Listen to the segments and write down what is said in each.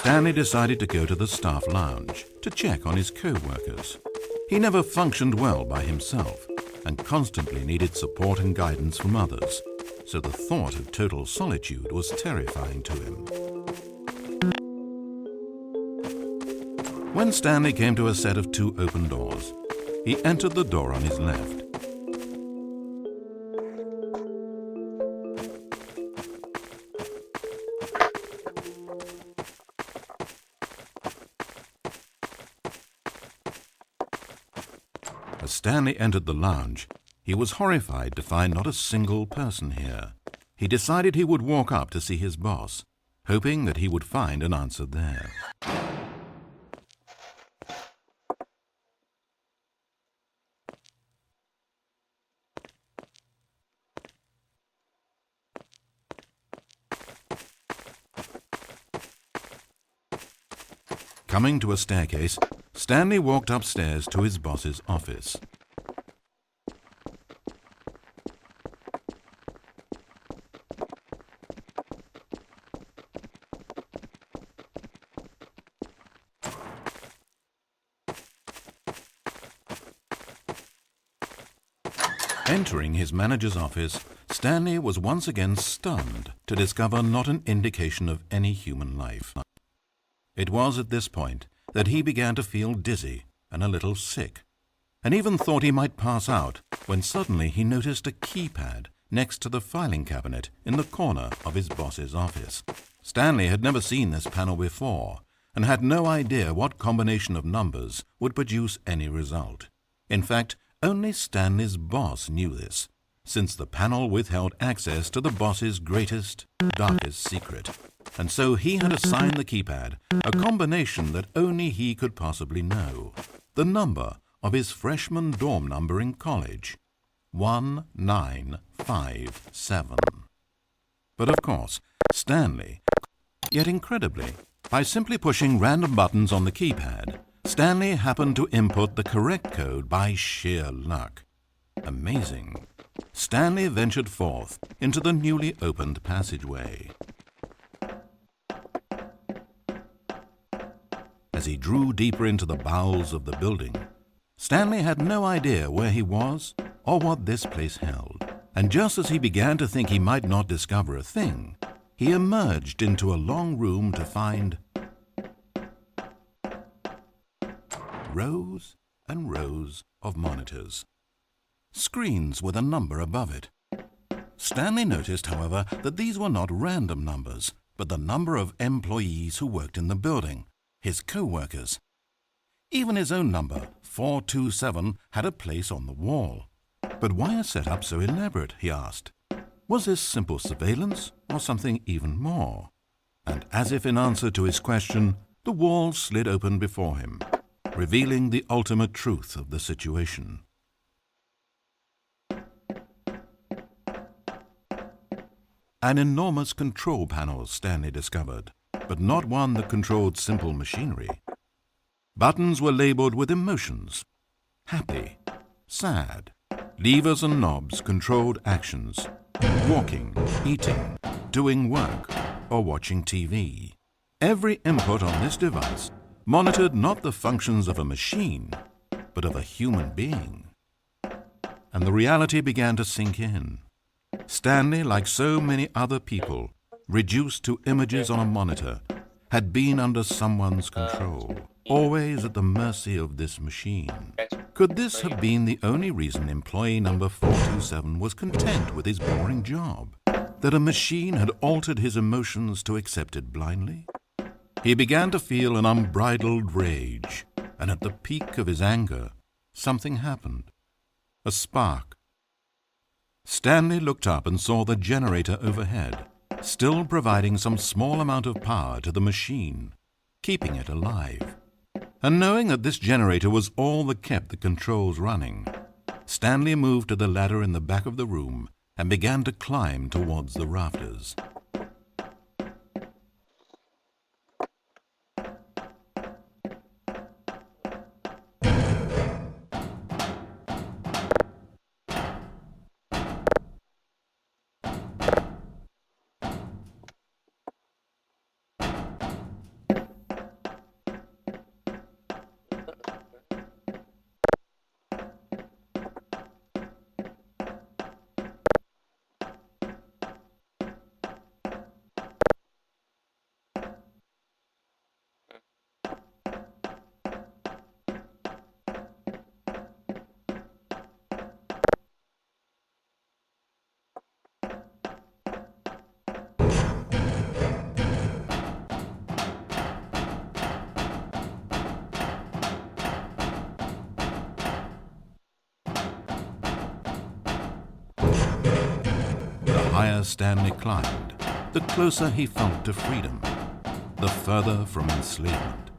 Stanley decided to go to the staff lounge to check on his co-workers. He never functioned well by himself and constantly needed support and guidance from others, so the thought of total solitude was terrifying to him. When Stanley came to a set of 2 open doors, he entered the door on his left. As Stanley entered the lounge, he was horrified to find not a single person here. He decided he would walk up to see his boss, hoping that he would find an answer there. Coming to a staircase, Stanley walked upstairs to his boss's office. Entering his manager's office, Stanley was once again stunned to discover not an indication of any human life. It was at this point that he began to feel dizzy and a little sick, and even thought he might pass out when suddenly he noticed a keypad next to the filing cabinet in the corner of his boss's office. Stanley had never seen this panel before and had no idea what combination of numbers would produce any result. In fact, only Stanley's boss knew this, since the panel withheld access to the boss's greatest, darkest secret. And so he had assigned the keypad a combination that only he could possibly know, the number of his freshman dorm number in college, 1957. But of course, Stanley, yet incredibly, by simply pushing random buttons on the keypad, Stanley happened to input the correct code by sheer luck. Amazing. Stanley ventured forth into the newly opened passageway. As he drew deeper into the bowels of the building, Stanley had no idea where he was or what this place held. And just as he began to think he might not discover a thing, he emerged into a long room to find rows and rows of monitors, screens with a number above it. Stanley noticed, however, that these were not random numbers, but the number of employees who worked in the building, his co-workers. Even his own number, 427, had a place on the wall. But why a setup so elaborate, he asked. Was this simple surveillance or something even more? And as if in answer to his question, the wall slid open before him, revealing the ultimate truth of the situation. An enormous control panel, Stanley discovered, but not one that controlled simple machinery. Buttons were labeled with emotions: happy, sad. Levers and knobs controlled actions: walking, eating, doing work, or watching TV. Every input on this device monitored not the functions of a machine, but of a human being. And the reality began to sink in. Stanley, like so many other people, reduced to images on a monitor, had been under someone's control, always at the mercy of this machine. Could this have been the only reason employee number 427 was content with his boring job? That a machine had altered his emotions to accept it blindly? He began to feel an unbridled rage, and at the peak of his anger, something happened. A spark. Stanley looked up and saw the generator overhead, still providing some small amount of power to the machine, keeping it alive. And knowing that this generator was all that kept the controls running, Stanley moved to the ladder in the back of the room and began to climb towards the rafters. higher Stanley climbed, the closer he felt to freedom, the further from enslavement.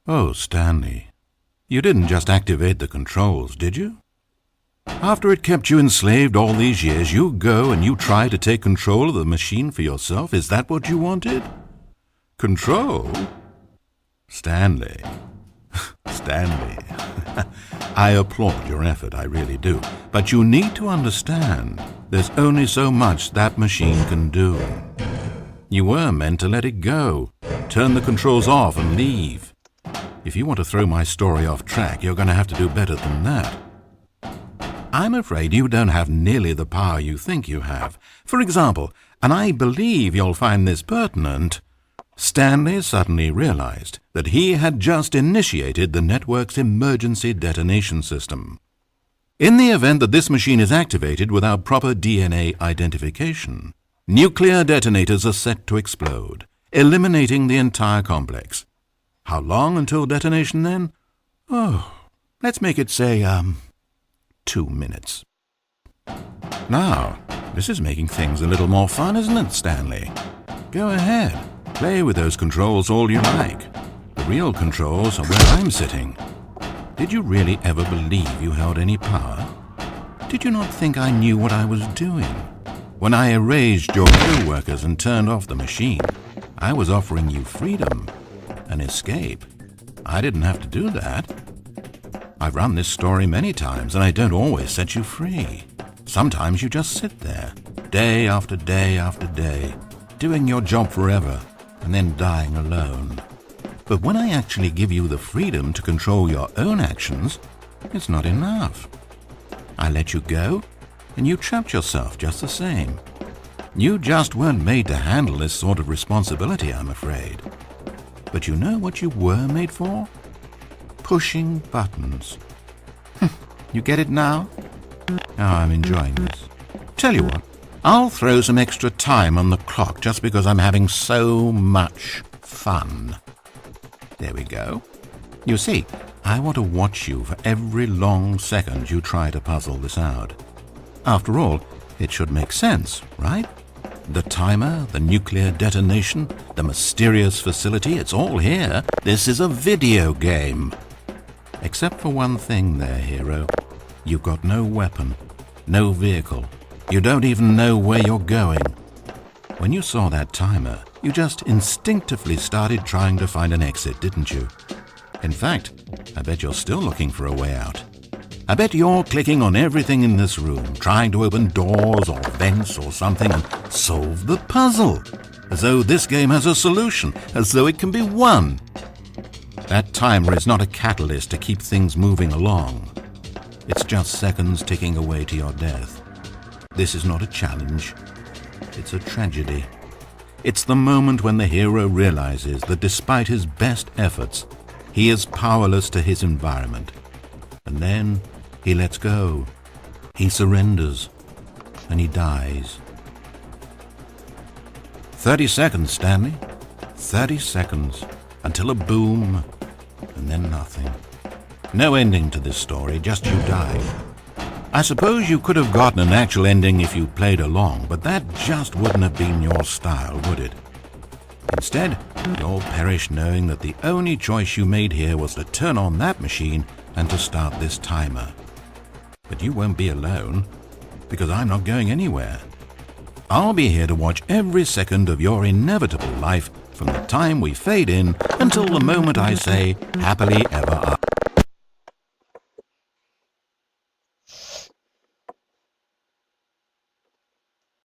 Oh, Stanley, you didn't just activate the controls, did you? After it kept you enslaved all these years, you go and you try to take control of the machine for yourself? Is that what you wanted? Control? Stanley. Stanley. I applaud your effort, I really do. But you need to understand, there's only so much that machine can do. You were meant to let it go, turn the controls off and leave. If you want to throw my story off track, you're going to have to do better than that. I'm afraid you don't have nearly the power you think you have. For example, and I believe you'll find this pertinent, Stanley suddenly realized that he had just initiated the network's emergency detonation system. In the event that this machine is activated without proper DNA identification, nuclear detonators are set to explode, eliminating the entire complex. How long until detonation then? Oh, let's make it, say, 2 minutes. Now, this is making things a little more fun, isn't it, Stanley? Go ahead, play with those controls all you like. The real controls are where I'm sitting. Did you really ever believe you held any power? Did you not think I knew what I was doing? When I erased your co-workers and turned off the machine, I was offering you freedom. An escape. I didn't have to do that. I've run this story many times, and I don't always set you free. Sometimes you just sit there, day after day after day, doing your job forever, and then dying alone. But when I actually give you the freedom to control your own actions, it's not enough. I let you go, and you trapped yourself just the same. You just weren't made to handle this sort of responsibility, I'm afraid. But you know what you were made for? Pushing buttons. You get it now? Oh, I'm enjoying this. Tell you what, I'll throw some extra time on the clock just because I'm having so much fun. There we go. You see, I want to watch you for every long second you try to puzzle this out. After all, it should make sense, right? The timer, the nuclear detonation, the mysterious facility, it's all here. This is a video game. Except for one thing there, hero. You've got no weapon, no vehicle. You don't even know where you're going. When you saw that timer, you just instinctively started trying to find an exit, didn't you? In fact, I bet you're still looking for a way out. I bet you're clicking on everything in this room, trying to open doors or vents or something and solve the puzzle, as though this game has a solution, as though it can be won. That timer is not a catalyst to keep things moving along. It's just seconds ticking away to your death. This is not a challenge. It's a tragedy. It's the moment when the hero realizes that despite his best efforts, he is powerless to his environment. And then he lets go. He surrenders. And he dies. 30 seconds, Stanley. 30 seconds. Until a boom. And then nothing. No ending to this story, just you die. I suppose you could have gotten an actual ending if you played along, but that just wouldn't have been your style, would it? Instead, you'll perish knowing that the only choice you made here was to turn on that machine and to start this timer. But you won't be alone, because I'm not going anywhere. I'll be here to watch every second of your inevitable life from the time we fade in until the moment I say, happily ever